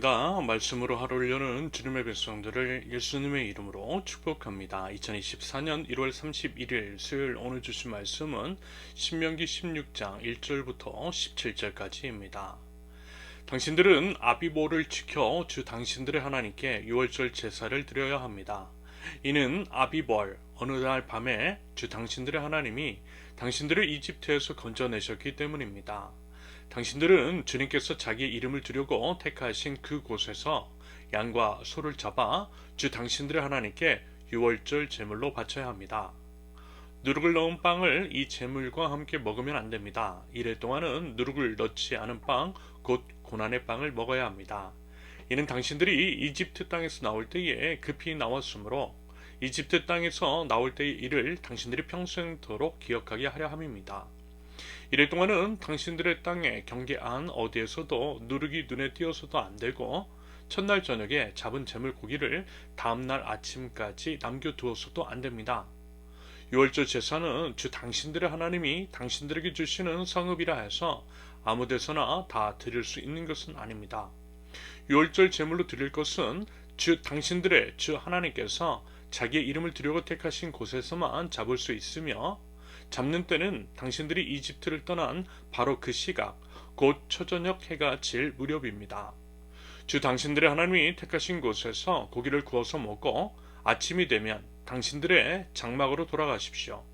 반갑습니다. 말씀으로 하루를 여는 주님의 백성들을 예수님의 이름으로 축복합니다. 2024년 1월 31일 수요일 오늘 주신 말씀은 신명기 16장 1절부터 17절까지입니다. 당신들은 아비보를 지켜 주 당신들의 하나님께 유월절 제사를 드려야 합니다. 이는 아비벌 어느 날 밤에 주 당신들의 하나님이 당신들을 이집트에서 건져내셨기 때문입니다. 당신들은 주님께서 자기 이름을 두려고 택하신 그곳에서 양과 소를 잡아 주 당신들의 하나님께 유월절 제물로 바쳐야 합니다. 누룩을 넣은 빵을 이 제물과 함께 먹으면 안 됩니다. 이래 동안은 누룩을 넣지 않은 빵, 곧 고난의 빵을 먹어야 합니다. 이는 당신들이 이집트 땅에서 나올 때에 급히 나왔으므로 이집트 땅에서 나올 때의 일을 당신들이 평생토록 기억하게 하려 함입니다. 이래 동안은 당신들의 땅의 경계 안 어디에서도 누룩이 눈에 띄어서도 안 되고 첫날 저녁에 잡은 제물 고기를 다음날 아침까지 남겨두어서도 안 됩니다. 유월절 제사는 주 당신들의 하나님이 당신들에게 주시는 성읍이라 해서 아무 데서나 다 드릴 수 있는 것은 아닙니다. 유월절 제물로 드릴 것은 주 당신들의 주 하나님께서 자기의 이름을 두려고 택하신 곳에서만 잡을 수 있으며 잡는 때는 당신들이 이집트를 떠난 바로 그 시각 곧 초저녁 해가 질 무렵입니다. 주 당신들의 하나님이 택하신 곳에서 고기를 구워서 먹고 아침이 되면 당신들의 장막으로 돌아가십시오.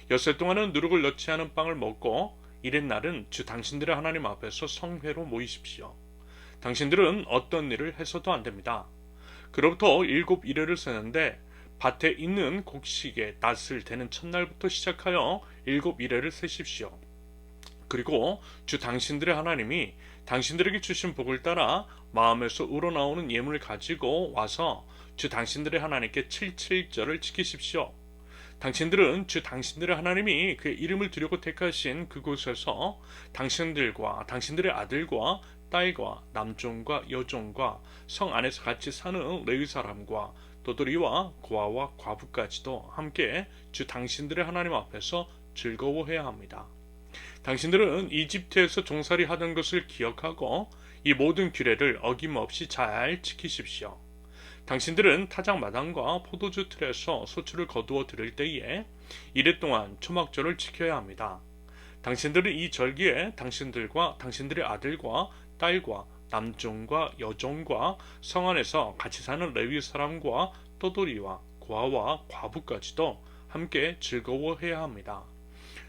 엿새 동안은 누룩을 넣지 않은 빵을 먹고 이튿날은 주 당신들의 하나님 앞에서 성회로 모이십시오. 당신들은 어떤 일을 해서도 안 됩니다. 그로부터 7일을 세는데 밭에 있는 곡식의 낫을 대는 첫날부터 시작하여 7일을 세십시오. 그리고 주 당신들의 하나님이 당신들에게 주신 복을 따라 마음에서 우러나오는 예물을 가지고 와서 주 당신들의 하나님께 77절을 지키십시오. 당신들은 주 당신들의 하나님이 그의 이름을 두려고 택하신 그곳에서 당신들과 당신들의 아들과 딸과 남종과 여종과 성 안에서 같이 사는 레위 사람과 도돌이와 고아와 과부까지도 함께 주 당신들의 하나님 앞에서 즐거워해야 합니다. 당신들은 이집트에서 종살이 하던 것을 기억하고 이 모든 규례를 어김없이 잘 지키십시오. 당신들은 타작마당과 포도주 틀에서 소출을 거두어 들을 때에 이래 동안 초막절을 지켜야 합니다. 당신들은 이 절기에 당신들과 당신들의 아들과 딸과 남종과 여종과 성 안에서 같이 사는 레위 사람과 떠돌이와 고아와 과부까지도 함께 즐거워해야 합니다.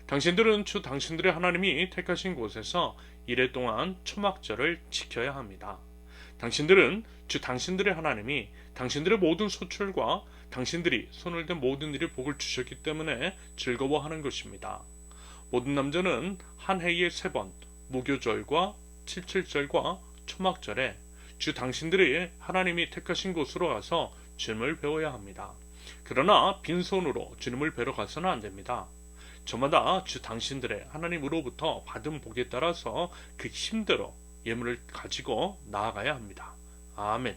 당신들은 주 당신들의 하나님이 택하신 곳에서 이래 동안 초막절을 지켜야 합니다. 당신들은 주 당신들의 하나님이 당신들의 모든 소출과 당신들이 손을 댄 모든 일에 복을 주셨기 때문에 즐거워하는 것입니다. 모든 남자는 한 해에 3번 무교절과 칠칠절과 초막절에 주 당신들의 하나님이 택하신 곳으로 가서 주님을 배워야 합니다. 그러나 빈손으로 주님을 뵈러 가서는 안 됩니다. 저마다 주 당신들의 하나님으로부터 받은 복에 따라서 그 힘대로 예물을 가지고 나아가야 합니다. 아멘.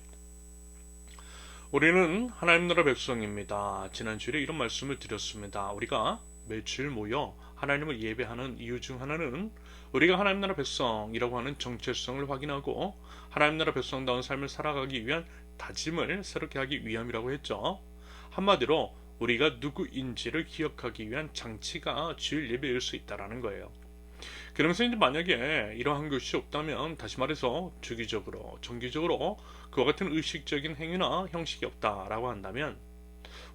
우리는 하나님 나라 백성입니다. 지난주에 이런 말씀을 드렸습니다. 우리가 매주일 모여 하나님을 예배하는 이유 중 하나는 우리가 하나님 나라 백성이라고 하는 정체성을 확인하고 하나님 나라 백성다운 삶을 살아가기 위한 다짐을 새롭게 하기 위함이라고 했죠. 한마디로 우리가 누구인지를 기억하기 위한 장치가 주일 예배일 수 있다는 거예요. 그러면서 이제 만약에 이러한 것이 없다면 다시 말해서 주기적으로 정기적으로 그와 같은 의식적인 행위나 형식이 없다라고 한다면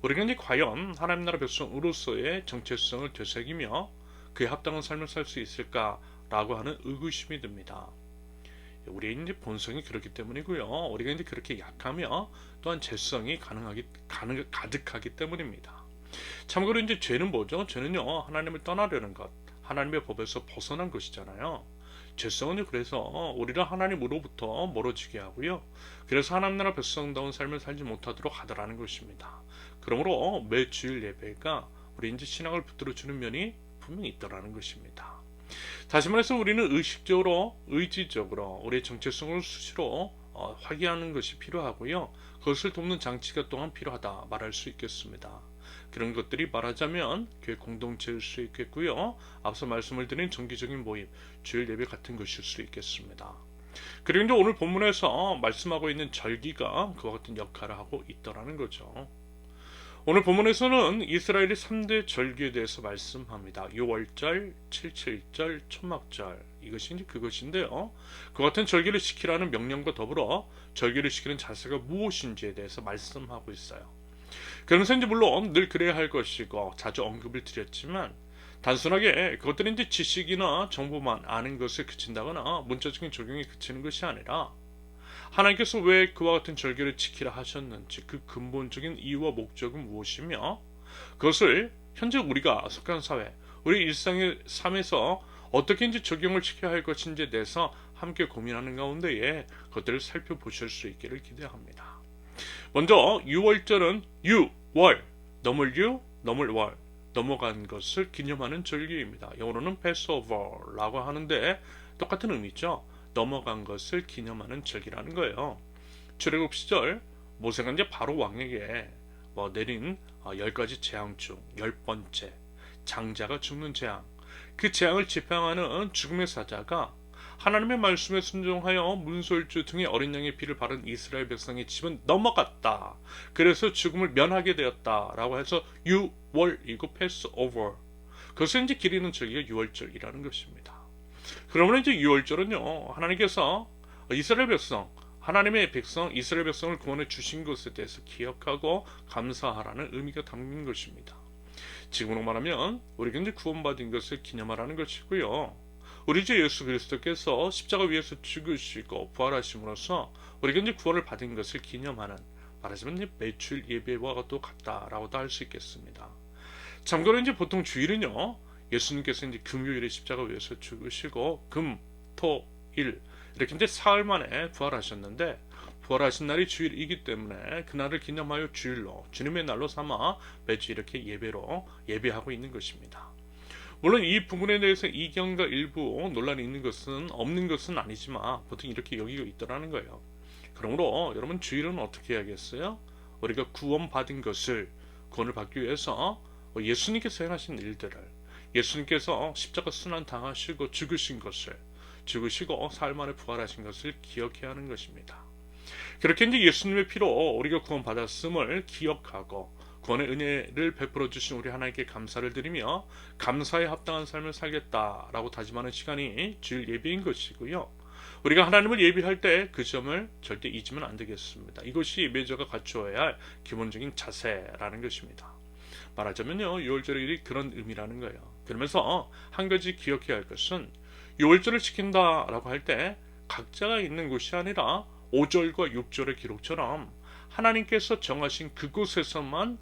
우리가 이제 과연 하나님 나라 백성으로서의 정체성을 되새기며 그에 합당한 삶을 살 수 있을까라고 하는 의구심이 듭니다. 우리의 이제 본성이 그렇기 때문이고요. 우리가 이제 그렇게 약하며 또한 죄성이 가득하기 때문입니다. 참고로 이제 죄는 뭐죠? 죄는요, 하나님을 떠나려는 것, 하나님의 법에서 벗어난 것이잖아요. 죄성은 그래서 우리를 하나님으로부터 멀어지게 하고요. 그래서 하나님 나라 백성다운 삶을 살지 못하도록 하더라는 것입니다. 그러므로 매 주일 예배가 우리 이제 신앙을 붙들어주는 면이 분명히 있더라는 것입니다. 다시 말해서 우리는 의식적으로, 의지적으로 우리의 정체성을 수시로 확인하는 것이 필요하고요. 그것을 돕는 장치가 또한 필요하다 말할 수 있겠습니다. 그런 것들이 말하자면 교회 공동체일 수 있겠고요. 앞서 말씀을 드린 정기적인 모임, 주일 예배 같은 것일 수 있겠습니다. 그리고 이제 오늘 본문에서 말씀하고 있는 절기가 그와 같은 역할을 하고 있더라는 거죠. 오늘 본문에서는 이스라엘의 3대 절기에 대해서 말씀합니다. 6월절, 7.7절, 초막절. 이것이 이제 그것인데요. 그 같은 절기를 지키라는 명령과 더불어 절기를 지키는 자세가 무엇인지에 대해서 말씀하고 있어요. 그러면서 이제 물론 늘 그래야 할 것이고 자주 언급을 드렸지만 단순하게 그것들이 이제 지식이나 정보만 아는 것에 그친다거나 문자적인 적용에 그치는 것이 아니라 하나님께서 왜 그와 같은 절기를 지키라 하셨는지 그 근본적인 이유와 목적은 무엇이며 그것을 현재 우리가 속한 사회, 우리 일상의 삶에서 어떻게 이제 적용을 지켜야 할 것인지에 대해서 함께 고민하는 가운데에 그것들을 살펴보실 수 있기를 기대합니다. 먼저 6월절은 유월, 넘을 유, 넘을 월, 넘어간 것을 기념하는 절기입니다. 영어로는 Passover라고 하는데 똑같은 의미죠. 넘어간 것을 기념하는 절기라는 거예요. 출애굽 시절 모세가 이제 바로 왕에게 내린 10가지 재앙 중 10번째 장자가 죽는 재앙, 그 재앙을 집행하는 죽음의 사자가 하나님의 말씀에 순종하여 문설주 등의 어린 양의 피를 바른 이스라엘 백성의 집은 넘어갔다. 그래서 죽음을 면하게 되었다라고 해서 유월이고 패스오버. 그것을 이제 기리는 절기가 유월절이라는 것입니다. 그러면 이제 유월절은요, 하나님께서 이스라엘 백성, 하나님의 백성, 이스라엘 백성을 구원해 주신 것에 대해서 기억하고 감사하라는 의미가 담긴 것입니다. 지금으로 말하면 우리가 이제 구원받은 것을 기념하라는 것이고요. 우리 주 예수 그리스도께서 십자가 위에서 죽으시고 부활하심으로써 우리가 이제 구원을 받은 것을 기념하는, 말하자면 이제 매출 예배와 또 같다라고도 할 수 있겠습니다. 참고로 이제 보통 주일은요, 예수님께서 이제 금요일에 십자가 위에서 죽으시고 금, 토, 일 이렇게 이제 사흘 만에 부활하셨는데 부활하신 날이 주일이기 때문에 그날을 기념하여 주일로 주님의 날로 삼아 매주 이렇게 예배하고 있는 것입니다. 물론 이 부분에 대해서 이견과 일부 논란이 있는 것은 없는 것은 아니지만 보통 이렇게 여기고 있더라는 거예요. 그러므로 여러분 주일은 어떻게 해야겠어요? 우리가 구원받은 것을 구원을 받기 위해서 예수님께서 행하신 일들을, 예수님께서 십자가 순환 당하시고 죽으신 것을, 죽으시고 사흘 만에 부활하신 것을 기억해야 하는 것입니다. 그렇게 이제 예수님의 피로 우리가 구원받았음을 기억하고 구원의 은혜를 베풀어 주신 우리 하나님께 감사를 드리며 감사에 합당한 삶을 살겠다라고 다짐하는 시간이 주일 예배인 것이고요. 우리가 하나님을 예배할 때 그 점을 절대 잊으면 안 되겠습니다. 이것이 예배자가 갖추어야 할 기본적인 자세라는 것입니다. 말하자면요, 6월절이 그런 의미라는 거예요. 그러면서 한 가지 기억해야 할 것은 6월절을 지킨다라고 할 때 각자가 있는 곳이 아니라 5절과 6절의 기록처럼 하나님께서 정하신 그곳에서만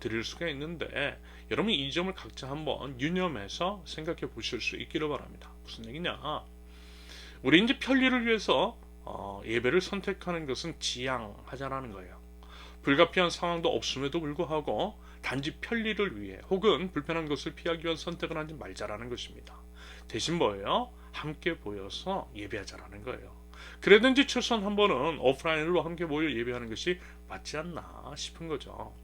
드릴 수가 있는데 여러분 이 점을 각자 한번 유념해서 생각해 보실 수 있기를 바랍니다. 무슨 얘기냐? 우리 이제 편리를 위해서 예배를 선택하는 것은 지양하자라는 거예요. 불가피한 상황도 없음에도 불구하고 단지 편리를 위해 혹은 불편한 것을 피하기 위한 선택을 하지 말자라는 것입니다. 대신 뭐예요? 함께 모여서 예배하자라는 거예요. 그래든지 최소한 한 번은 오프라인으로 함께 모여 예배하는 것이 맞지 않나 싶은 거죠.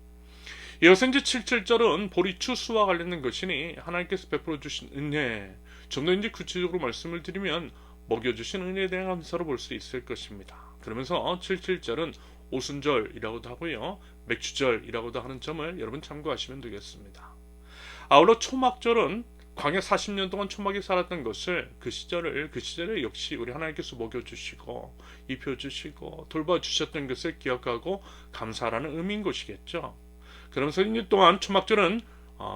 이어서 이제 7.7절은 보리 추수와 관련된 것이니 하나님께서 베풀어 주신 은혜, 좀 더 이제 구체적으로 말씀을 드리면 먹여주신 은혜에 대한 감사로 볼 수 있을 것입니다. 그러면서 7.7절은 오순절이라고도 하고요, 맥주절이라고도 하는 점을 여러분 참고하시면 되겠습니다. 아울러 초막절은 광야 40년 동안 초막이 살았던 것을 그 시절에 역시 우리 하나님께서 먹여주시고 입혀주시고 돌봐주셨던 것을 기억하고 감사하라는 의미인 것이겠죠. 그러면서 이제 또한 초막절은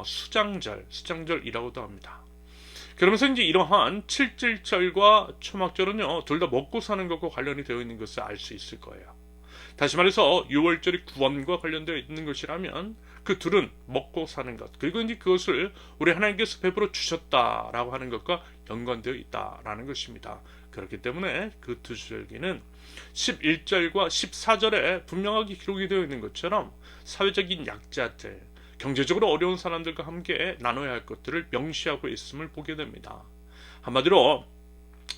수장절이라고도 합니다. 그러면서 이제 이러한 7.7절과 초막절은요, 둘 다 먹고 사는 것과 관련이 되어 있는 것을 알 수 있을 거예요. 다시 말해서 6월절이 구원과 관련되어 있는 것이라면 그 둘은 먹고 사는 것, 그리고 이제 그것을 우리 하나님께서 베풀어 주셨다라고 하는 것과 연관되어 있다라는 것입니다. 그렇기 때문에 그 두 절기는 11절과 14절에 분명하게 기록이 되어 있는 것처럼 사회적인 약자들, 경제적으로 어려운 사람들과 함께 나눠야 할 것들을 명시하고 있음을 보게 됩니다. 한마디로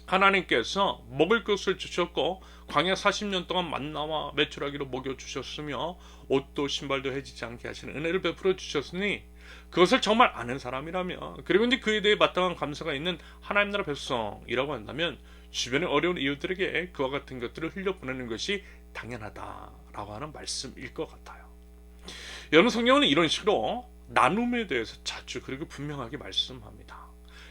하나님께서 먹을 것을 주셨고 광야 40년 동안 만나와 메추라기로 먹여주셨으며 옷도 신발도 해지지 않게 하시는 은혜를 베풀어 주셨으니 그것을 정말 아는 사람이라면, 그리고 이제 그에 대해 마땅한 감사가 있는 하나님 나라 백성이라고 한다면 주변의 어려운 이웃들에게 그와 같은 것들을 흘려보내는 것이 당연하다라고 하는 말씀일 것 같아요. 여러분, 성경은 이런 식으로 나눔에 대해서 자주 그리고 분명하게 말씀합니다.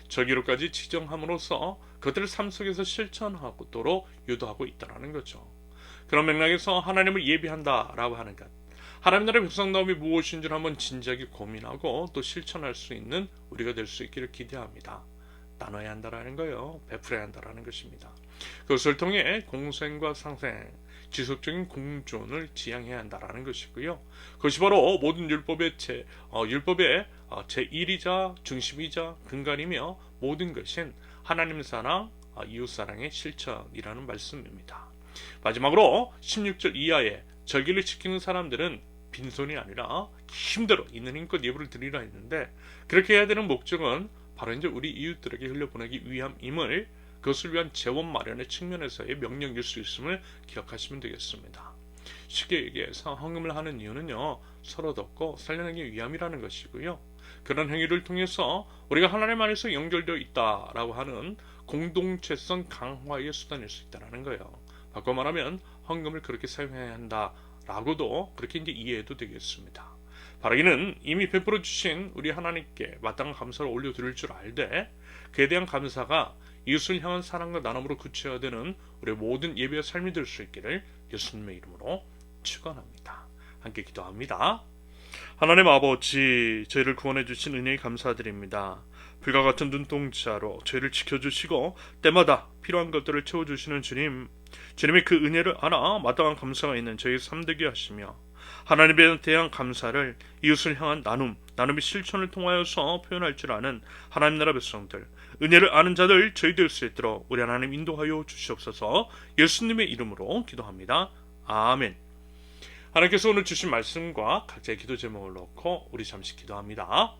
절기로까지 지정함으로써 그들을 삶 속에서 실천하도록 유도하고 있다는 거죠. 그런 맥락에서 하나님을 예비한다라고 하는 것, 하나님 나라의 백성다움이 무엇인지 한번 진지하게 고민하고 또 실천할 수 있는 우리가 될 수 있기를 기대합니다. 나눠야 한다라는 거예요. 베풀어야 한다라는 것입니다. 그것을 통해 공생과 상생, 지속적인 공존을 지향해야 한다라는 것이고요. 그것이 바로 모든 율법의 제1이자 중심이자 근간이며 모든 것인 하나님 사랑, 이웃 사랑의 실천이라는 말씀입니다. 마지막으로 16절 이하에 절기를 지키는 사람들은 빈손이 아니라 힘대로 있는 힘껏 예물을 드리라 했는데, 그렇게 해야 되는 목적은 바로 이제 우리 이웃들에게 흘려보내기 위함임을, 그것을 위한 재원 마련의 측면에서의 명령일 수 있음을 기억하시면 되겠습니다. 쉽게 얘기해서 헌금을 하는 이유는요, 서로 돕고 살려내기 위함이라는 것이고요. 그런 행위를 통해서 우리가 하나님 안에서 연결되어 있다라고 하는 공동체성 강화의 수단일 수 있다는 거예요. 바꿔 말하면 헌금을 그렇게 사용해야 한다라고도 그렇게 이제 이해해도 되겠습니다. 바로 이는 이미 베풀어 주신 우리 하나님께 마땅한 감사를 올려드릴 줄 알되, 그에 대한 감사가 이웃을 향한 사랑과 나눔으로 구체화되는 우리의 모든 예배의 삶이 될 수 있기를 예수님의 이름으로 축원합니다. 함께 기도합니다. 하나님 아버지, 저희를 구원해 주신 은혜에 감사드립니다. 불과 같은 눈동자로 저희를 지켜주시고 때마다 필요한 것들을 채워주시는 주님, 주님의 그 은혜를 알아 마땅한 감사가 있는 저희 삶 되게 하시며, 하나님에 대한 감사를 이웃을 향한 나눔의 실천을 통하여서 표현할 줄 아는 하나님 나라 백성들, 은혜를 아는 자들 저희 될 수 있도록 우리 하나님 인도하여 주시옵소서. 예수님의 이름으로 기도합니다. 아멘. 하나님께서 오늘 주신 말씀과 각자의 기도 제목을 놓고 우리 잠시 기도합니다.